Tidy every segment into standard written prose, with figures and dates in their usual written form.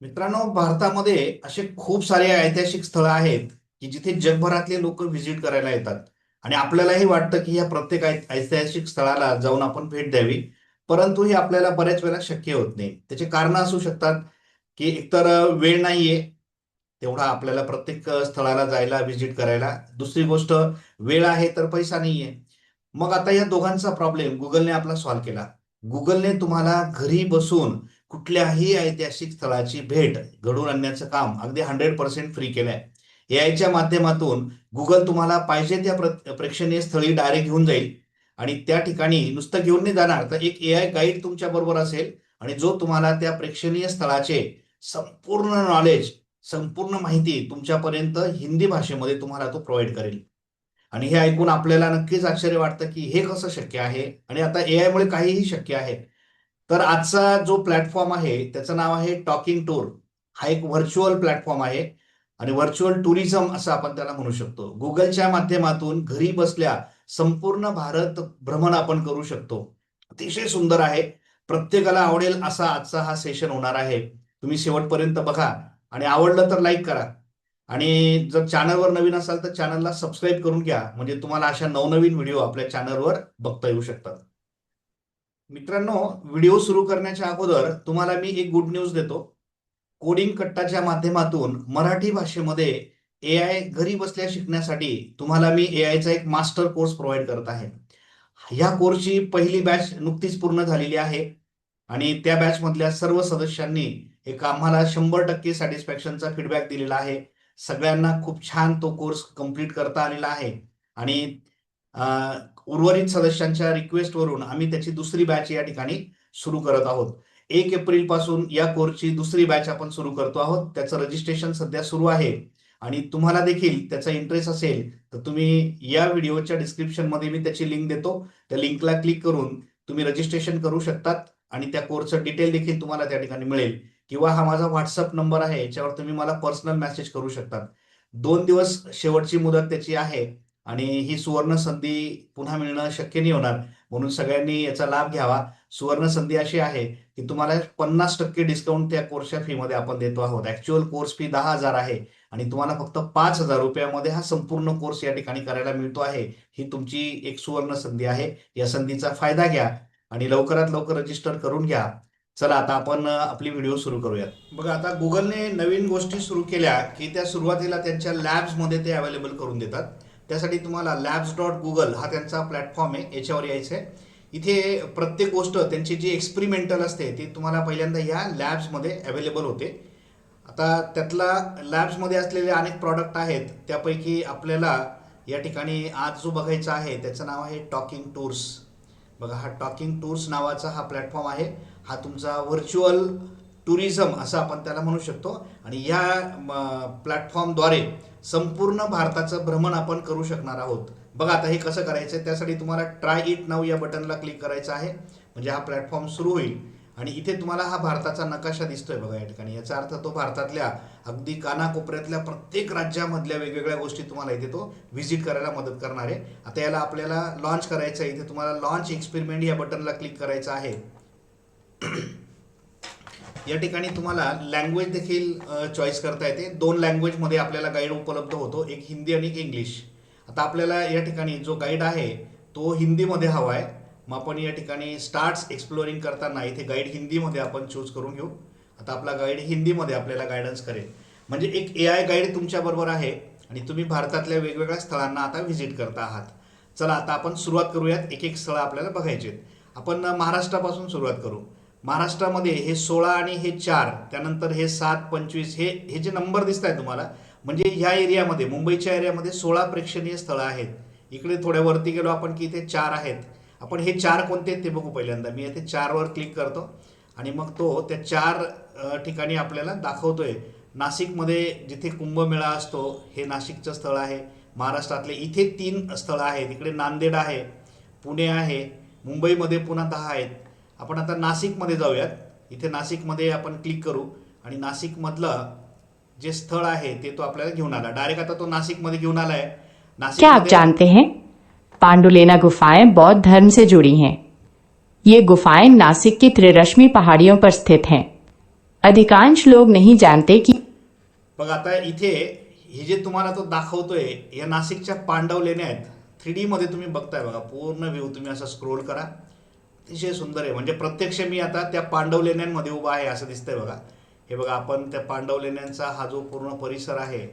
मित्रांनो, भारतामध्ये असे खूप सारे ऐतिहासिक स्थळं आहेत की जिथे जगभरातले लोक व्हिजिट करायला येतात. आणि आपल्यालाही वाटतं की या प्रत्येक ऐतिहासिक स्थळाला जाऊन आपण भेट द्यावी. परंतु हे आपल्याला बऱ्याच वेळा शक्य होत नाही. त्याचे कारण असू शकतात की एकतर वेळ नाहीये तेवढा आपल्याला प्रत्येक स्थळाला जायला, व्हिजिट करायला. दुसरी गोष्ट, वेळ आहे तर पैसा नाहीये. मग आता या दोघांचा प्रॉब्लेम गुगलने आपला सॉल्व्ह केला. गुगलने तुम्हाला घरी बसून कुठल्याही ऐतिहासिक स्थळाची भेट घडवून आणण्याचं काम अगदी 100% फ्री केलंय. एआयच्या माध्यमातून गुगल तुम्हाला पाहिजे त्या प्रेक्षणीय स्थळी डायरेक्ट घेऊन जाईल. आणि त्या ठिकाणी नुसतं घेऊन नाही जाणार, तर एक एआय गाईड तुमच्या बरोबर असेल आणि जो तुम्हाला त्या प्रेक्षणीय स्थळाचे संपूर्ण नॉलेज, संपूर्ण माहिती तुमच्यापर्यंत हिंदी भाषेमध्ये तुम्हाला तो प्रोव्हाइड करेल. आणि हे ऐकून आपल्याला नक्कीच आश्चर्य वाटतं की हे कसं शक्य आहे आणि आता एआय मुळे काहीही शक्य आहे. तर आजचा जो प्लॅटफॉर्म आहे त्याचं नाव आहे टॉकिंग टूर. हा एक व्हर्च्युअल प्लॅटफॉर्म आहे आणि व्हर्च्युअल टुरिझम असं आपण त्याला म्हणू शकतो. गुगलच्या माध्यमातून घरी बसल्या संपूर्ण भारत भ्रमण आपण करू शकतो. अतिशय सुंदर आहे. प्रत्येकाला आवडेल असा आजचा हा सेशन होणार आहे. तुम्ही शेवटपर्यंत बघा आणि आवडलं तर लाईक करा. आणि जर चॅनलवर नवीन असाल तर चॅनलला सबस्क्राईब करून घ्या, म्हणजे तुम्हाला अशा नवनवीन व्हिडिओ आपल्या चॅनलवर बघता येऊ शकतात. मित्रांनो, व्हिडिओ सुरू करण्याच्या अगोदर तुम्हाला मी एक गुड न्यूज देतो. कोडिंग कट्टाच्या माध्यमातून मराठी भाषेमध्ये एआय घरी बसल्या शिकण्यासाठी तुम्हाला मी एआयचा एक मास्टर कोर्स प्रोव्हाइड करत आहे. ह्या कोर्सची पहिली बॅच नुकतीच पूर्ण झालेली आहे आणि त्या बॅच मधल्या सर्व सदस्यांनी एक आम्हाला 100% सॅटिस्फॅक्शनचा फीडबॅक दिलेला आहे. सगळ्यांना खूप छान तो कोर्स कंप्लीट करता आलेला आहे. आणि अ, उर्वरित सदस्यांच्या रिक्वेस्टवरून आम्ही त्याची दुसरी बॅच या ठिकाणी सुरू करत आहोत. 1 एप्रिल पासून या कोर्सची दुसरी बॅच आपण सुरू करतो आहोत. त्याचं रजिस्ट्रेशन सध्या सुरू आहे. आणि तुम्हाला देखील त्याचा इंटरेस्ट असेल तर तुम्ही या व्हिडिओच्या डिस्क्रिप्शनमध्ये मी त्याची लिंक देतो. त्या लिंकला क्लिक करून तुम्ही रजिस्ट्रेशन करू शकतात आणि त्या कोर्सचं डिटेल देखील तुम्हाला त्या ठिकाणी मिळेल. किंवा हा माझा व्हॉट्सअप नंबर आहे, याच्यावर तुम्ही मला पर्सनल मेसेज करू शकतात. 2 दिवस शेवटची मुदत त्याची आहे आणि ही सुवर्ण संधी पुन्हा मिळणं शक्य नाही होणार. म्हणून सगळ्यांनी याचा लाभ घ्यावा. सुवर्ण संधी अशी आहे की तुम्हाला 50% डिस्काउंट त्या कोर्सच्या फी मध्ये आपण देतो आहोत. ऍक्च्युअल कोर्स फी 10,000 आहे आणि तुम्हाला फक्त 5,000 रुपयामध्ये हा संपूर्ण कोर्स या ठिकाणी करायला मिळतो आहे. ही तुमची एक सुवर्ण संधी आहे. या संधीचा फायदा घ्या आणि लवकरात लवकर रजिस्टर करून घ्या. चला आता आपण आपली व्हिडिओ सुरू करूयात. बघा, आता गुगलने नवीन गोष्टी सुरू केल्या की त्या सुरुवातीला त्यांच्या लॅब्समध्ये ते अवेलेबल करून देतात. त्यासाठी तुम्हाला labs.google हा त्यांचा प्लॅटफॉर्म आहे, याच्यावर यायचं आहे. इथे प्रत्येक गोष्ट त्यांची जी एक्सपेरिमेंटल असते ती तुम्हाला पहिल्यांदा ह्या लॅब्समध्ये अवेलेबल होते. आता त्यातला लॅब्समध्ये असलेले अनेक प्रॉडक्ट आहेत. त्यापैकी आपल्याला या ठिकाणी आज जो बघायचा आहे त्याचं नाव आहे टॉकिंग टूर्स. बघा, हा टॉकिंग टूर्स नावाचा हा प्लॅटफॉर्म आहे. हा तुमचा व्हर्च्युअल टुरिझम असं आपण त्याला म्हणू शकतो. आणि या प्लॅटफॉर्मद्वारे संपूर्ण भारताचं भ्रमण आपण करू शकणार आहोत. बघा, आता हे कसं करायचं आहे त्यासाठी तुम्हाला ट्राय इट नाऊ या बटनला क्लिक करायचं आहे. म्हणजे हा प्लॅटफॉर्म सुरू होईल आणि इथे तुम्हाला हा भारताचा नकाशा दिसतोय बघा या ठिकाणी. याचा अर्थ तो भारतातल्या अगदी कानाकोपऱ्यातल्या प्रत्येक राज्यामधल्या वेगवेगळ्या गोष्टी तुम्हाला इथे तो व्हिजिट करायला मदत करणार आहे. आता याला आपल्याला लॉन्च करायचं आहे. इथे तुम्हाला लॉन्च एक्सपेरिमेंट या बटनला क्लिक करायचं आहे. या ठिकाणी तुम्हाला लँग्वेज देखील चॉईस करता येते. 2 लँग्वेजमध्ये आपल्याला गाईड उपलब्ध होतो, एक हिंदी आणि एक इंग्लिश. आता आपल्याला या ठिकाणी जो गाईड आहे तो हिंदीमध्ये हवा आहे. मग आपण या ठिकाणी स्टार्ट्स एक्सप्लोरिंग करताना इथे गाईड हिंदीमध्ये आपण चूज करून घेऊ. आता आपला गाईड हिंदीमध्ये आपल्याला गायडन्स करेल. म्हणजे एक एआय गाईड तुमच्याबरोबर आहे आणि तुम्ही भारतातल्या वेगवेगळ्या स्थळांना आता व्हिजिट करता आहात. चला आता आपण सुरुवात करूयात. एक एक स्थळं आपल्याला बघायची आहेत. आपण महाराष्ट्रापासून सुरुवात करू. महाराष्ट्रामध्ये हे 16 आणि हे 4, त्यानंतर हे 7, 25, हे जे नंबर दिसत आहे तुम्हाला, म्हणजे ह्या एरियामध्ये, मुंबईच्या एरियामध्ये 16 प्रेक्षणीय स्थळं आहेत. इकडे थोड्या वरती गेलो आपण की इथे 4 आहेत. आपण हे 4 कोणते आहेत ते बघू. पहिल्यांदा मी इथे 4 वर क्लिक करतो आणि मग तो त्या 4 ठिकाणी आपल्याला दाखवतोय. नाशिकमध्ये जिथे कुंभमेळा असतो हे नाशिकचं स्थळ आहे. महाराष्ट्रातले इथे 3 स्थळं आहेत. इकडे नांदेड आहे, पुणे आहे, मुंबईमध्ये पुन्हा 10 आहेत. आपण आता नाशिकमध्ये जाऊयात. इथे नाशिकमध्ये आपण क्लिक करू आणि नाशिकमधलं जे स्थळ आहे ते तो आपल्याला घेऊन आला. डायरेक्ट आता तो नाशिकमध्ये घेऊन आलाय. क्या आप नाशिकमध्ये जानते हैं पांडुलेना गुफाएं बौद्ध धर्म से जुड़ी हैं। ये गुफाएं नासिक की त्रिरश्मी पहाड़ियों पर स्थित हैं। अधिकांश लोग नहीं जानते कि बघा आता इथे हे जे तुम्हाला तो दाखवतोय या नाशिकच्या पांडव लेण्या आहेत. 3D मध्ये तुम्ही बघताय बघा, पूर्ण व्ह्यू तुम्ही असं स्क्रोल करा, अतिशय सुंदर आहे. म्हणजे प्रत्यक्ष मी आता त्या पांडव लेण्यांमध्ये उभा आहे असं दिसतंय बघा. हे बघा, आपण त्या पांडव लेण्यांचा हा जो पूर्ण परिसर आहे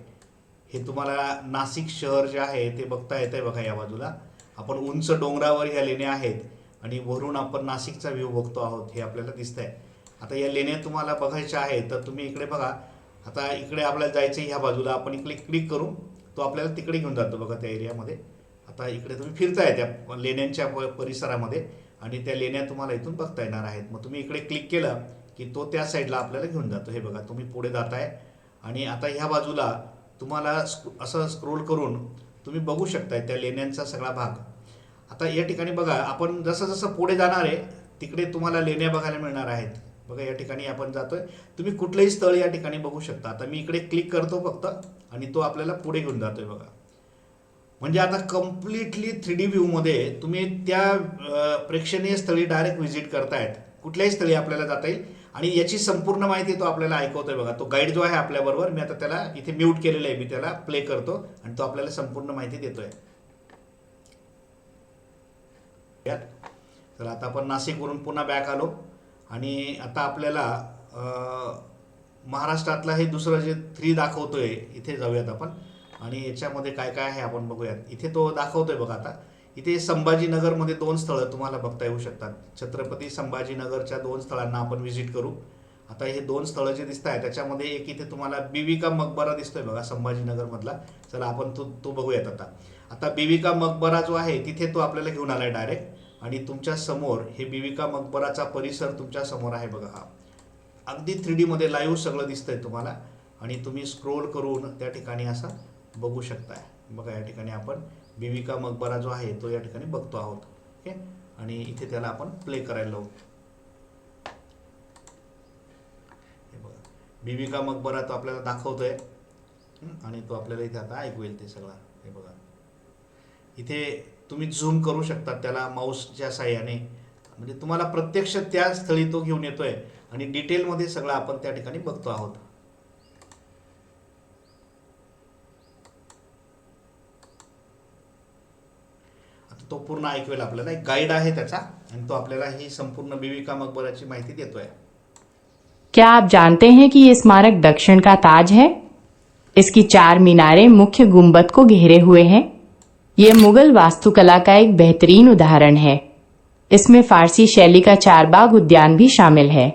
हे तुम्हाला नाशिक शहर जे आहे ते बघता येतंय बघा. या बाजूला आपण उंच डोंगरावर ह्या लेण्या आहेत आणि वरून आपण नाशिकचा व्ह्यू बघतो आहोत, हे आपल्याला दिसतंय. आता या लेण्या तुम्हाला बघायच्या आहेत तर तुम्ही इकडे बघा. आता इकडे आपल्याला जायचं ह्या बाजूला, आपण इकडे क्लिक करू तो आपल्याला तिकडे घेऊन जातो बघा त्या एरियामध्ये. आता इकडे तुम्ही फिरताय त्या लेण्यांच्या परिसरामध्ये आणि त्या लेण्या तुम्हाला इथून बघता येणार आहेत. मग तुम्ही इकडे क्लिक केलं की तो त्या साईडला आपल्याला घेऊन जातो. हे बघा, तुम्ही पुढे जाताय आणि आता ह्या बाजूला तुम्हाला असं स्क्रोल करून तुम्ही बघू शकताय त्या लेण्यांचा सगळा भाग. आता या ठिकाणी बघा, आपण जसं जसं पुढे जाणार आहे तिकडे तुम्हाला लेण्या बघायला मिळणार आहेत. बघा, या ठिकाणी आपण जातोय, तुम्ही कुठलंही स्थळ या ठिकाणी बघू शकता. आता मी इकडे क्लिक करतो फक्त आणि तो आपल्याला पुढे घेऊन जातोय बघा. म्हणजे आता कम्प्लिटली 3D व्ह्यूमध्ये तुम्ही त्या प्रेक्षणीय स्थळी डायरेक्ट व्हिजिट करतायत. कुठल्याही स्थळी आपल्याला जाता येईल आणि याची संपूर्ण माहिती तो आपल्याला ऐकवतोय बघा. तो गाईड जो आहे आपल्याबरोबर, मी आता त्याला इथे म्यूट केलेलं आहे, मी त्याला प्ले करतो आणि तो आपल्याला संपूर्ण माहिती देतोय. तर आता आपण नाशिकवरून पुन्हा बॅक आलो आणि आता आपल्याला महाराष्ट्रातला हे दुसरं जे 3 दाखवतोय इथे जाऊयात आपण आणि याच्यामध्ये काय काय आहे आपण बघूयात. इथे तो दाखवतोय बघा. आता इथे संभाजीनगरमध्ये 2 स्थळं तुम्हाला बघता येऊ शकतात. छत्रपती संभाजीनगरच्या 2 स्थळांना आपण व्हिजिट करू. आता हे 2 स्थळं जे दिसत आहेत त्याच्यामध्ये एक इथे तुम्हाला बीबी का मकबरा दिसतोय बघा, संभाजीनगरमधला. चला आपण तो बघूयात. आता बीबी का मकबरा जो आहे तिथे तो आपल्याला घेऊन आलाय डायरेक्ट आणि तुमच्या समोर हे बीबी का मकबराचा परिसर तुमच्या समोर आहे बघा. हा अगदी 3D मध्ये लाईव्ह सगळं दिसतंय तुम्हाला आणि तुम्ही स्क्रोल करून त्या ठिकाणी असं बघू शकताय बघा. या ठिकाणी आपण बीबी का मकबरा जो आहे तो या ठिकाणी बघतो आहोत. ओके, आणि इथे त्याला आपण प्ले करायला लावू. हे बघा, बीबी का मकबरा तो आपल्याला दाखवतोय आणि तो आपल्याला इथे आता ऐकू येईल ते सगळं. हे बघा, इथे तुम्ही झूम करू शकता त्याला माऊसच्या साहाय्याने. म्हणजे तुम्हाला प्रत्यक्ष त्या स्थळी तो घेऊन येतोय आणि डिटेलमध्ये सगळं आपण त्या ठिकाणी बघतो आहोत. आता तो पूर्ण ऐकवेल आपल्याला. एक गाईड आहे त्याचा आणि तो आपल्याला ही संपूर्ण बीबी का मकबराची माहिती देतोय. क्या आप जानते हैं कि ये स्मारक दक्षिण का ताज है? इसकी 4 मीनारें मुख्य गुंबद को घेरे हुए हैं. ये मुगल वास्तुकला का एक बेहतरीन उदाहरण है. इसमें फारसी शैली का 4 बाग उद्यान भी शामिल है.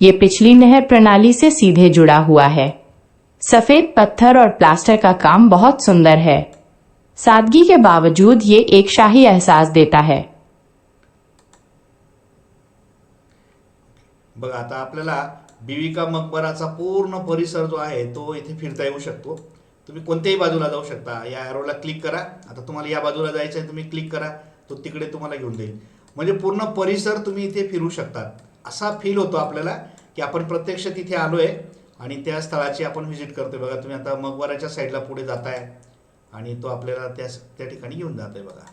ये पिछली नहर प्रणाली से सीधे जुड़ा हुआ है. सफेद पत्थर और प्लास्टर का काम बहुत सुंदर है. सादगी के बावजूद ये एक शाही एहसास देता है. बघा, आता आपल्याला बीबी का मकबराचा पूर्ण परिसर जो आहे तो इथे फिरता येऊ शकतो. तुम्ही कोणत्याही बाजूला जाऊ शकता. या ॲरोला क्लिक करा. आता तुम्हाला या बाजूला जायचं आहे, तुम्ही क्लिक करा, तो तिकडे तुम्हाला घेऊन देईल. म्हणजे पूर्ण परिसर तुम्ही इथे फिरू शकता. असा फील होतो आपल्याला की आपण प्रत्यक्ष तिथे आलोय आणि त्या स्थळाची आपण व्हिजिट करतोय बघा. तुम्ही आता मकबराच्या साईडला पुढे जाताय आणि तो आपल्याला त्या ठिकाणी घेऊन जातोय बघा.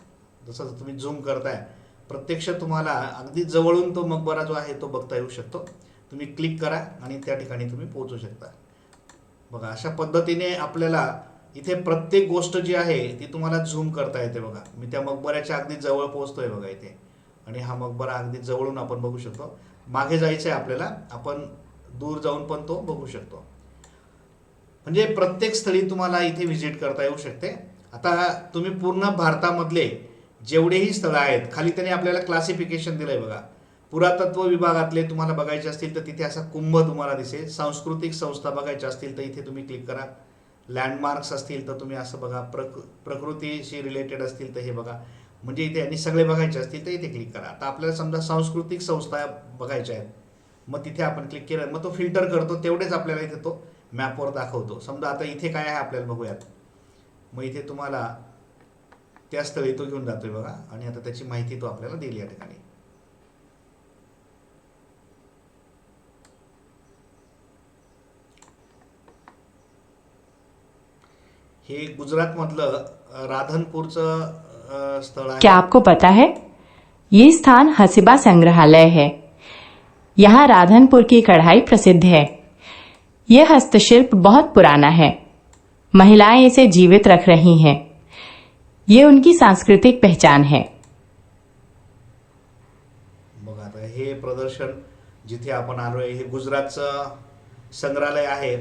जसं तुम्ही झूम करताय प्रत्यक्ष तुम्हाला अगदी जवळून तो मकबरा जो आहे तो बघता येऊ शकतो. तुम्ही क्लिक करा आणि त्या ठिकाणी तुम्ही पोहोचू शकता बघा. अशा पद्धतीने आपल्याला इथे प्रत्येक गोष्ट जी आहे ती तुम्हाला झूम करता येते बघा. मी त्या मकबऱ्याच्या अगदी जवळ पोहोचतोय बघा इथे आणि हा मकबरा अगदी जवळून आपण बघू शकतो. मागे जायचं आहे आपल्याला, आपण दूर जाऊन पण तो बघू शकतो. म्हणजे प्रत्येक स्थळी तुम्हाला इथे व्हिजिट करता येऊ शकते. आता तुम्ही पूर्ण भारतामधले जेवढेही स्थळं आहेत खाली त्याने आपल्याला क्लासिफिकेशन दिलंय बघा. पुरातत्व विभागातले तुम्हाला बघायचे असतील तर तिथे असा कुंभ तुम्हाला दिसेल. सांस्कृतिक संस्था बघायच्या असतील तर इथे तुम्ही क्लिक करा. लँडमार्क्स असतील तर तुम्ही असं बघा. प्रकृतीशी रिलेटेड असतील तर हे बघा. म्हणजे इथे आणि सगळे बघायचे असतील तर इथे क्लिक करा. आता आपल्याला समजा सांस्कृतिक संस्था बघायच्या आहेत, मग तिथे आपण क्लिक केलं, मग तो फिल्टर करतो, तेवढेच आपल्याला इथे तो मॅपवर दाखवतो. समजा आता इथे काय आहे आपल्याला बघूयात. मग इथे तुम्हाला त्या स्थळी तो घेऊन जातोय बघा आणि आता त्याची माहिती तो आपल्याला देईल या ठिकाणी. हे गुजरातमधलं राधनपूरचं स्थळ आहे. क्या आपको पता है ये स्थान हसीबा संग्रहालय है. यहाँ राधनपुर की कढ़ाई प्रसिद्ध है। यह हस्तशिल्प बहुत पुराना है। महिलाएं इसे जीवित रख रही हैं। ये उनकी सांस्कृतिक पहचान है। बघा आता हे प्रदर्शन जिथे आपण आलोय हे गुजरातचं संग्रहालय आहे.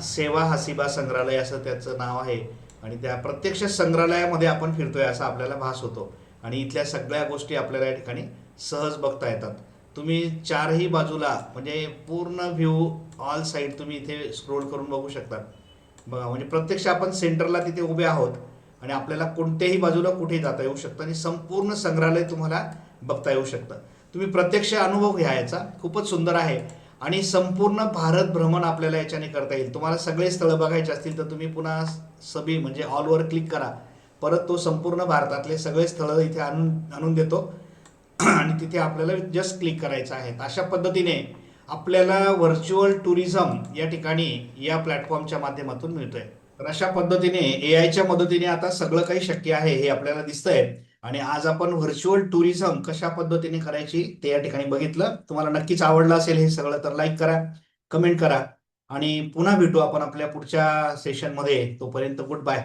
सेवा हसीबा संग्रहालय असं त्याचं नाव आहे. आणि त्या प्रत्यक्ष संग्रहालयामध्ये आपण फिरतोय असा आपल्याला भास होतो. आणि इथल्या सगळ्या गोष्टी आपल्याला या ठिकाणी सहज बघता येतात. तुम्ही चारही बाजूला म्हणजे पूर्ण व्ह्यू ऑल साईड तुम्ही इथे स्क्रोल करून बघू शकता. बघा म्हणजे प्रत्यक्ष आपण सेंटरला तिथे उभे आहोत आणि आपल्याला कोणत्याही बाजूला कुठे जाता येऊ शकतं आणि संपूर्ण संग्रहालय तुम्हाला बघता येऊ शकतं. तुम्ही प्रत्यक्ष अनुभव घ्या याचा, खूपच सुंदर आहे. आणि संपूर्ण भारत भ्रमण आपल्याला याच्याने करता येईल. तुम्हाला सगळे स्थळं बघायचे असतील तर तुम्ही पुन्हा सभी म्हणजे ऑलवर क्लिक करा. परत तो संपूर्ण भारतातले सगळे स्थळं इथे आणून देतो आणि तिथे आपल्याला जस्ट क्लिक करायचं आहे. अशा पद्धतीने आपल्याला व्हर्च्युअल टुरिझम या ठिकाणी या प्लॅटफॉर्मच्या माध्यमातून मिळतोय. तर अशा पद्धतीने एआयच्या मदतीने आता सगळं काही शक्य आहे हे आपल्याला दिसतंय. आणि आज आपण व्हर्च्युअल टुरिझम कशा पद्धतीने करायची ते या ठिकाणी बघितलं. तुम्हाला नक्कीच आवडलं असेल हे सगळं तर लाईक करा, कमेंट करा आणि पुन्हा भेटू आपण आपल्या पुढच्या सेशनमध्ये. तोपर्यंत गुड बाय.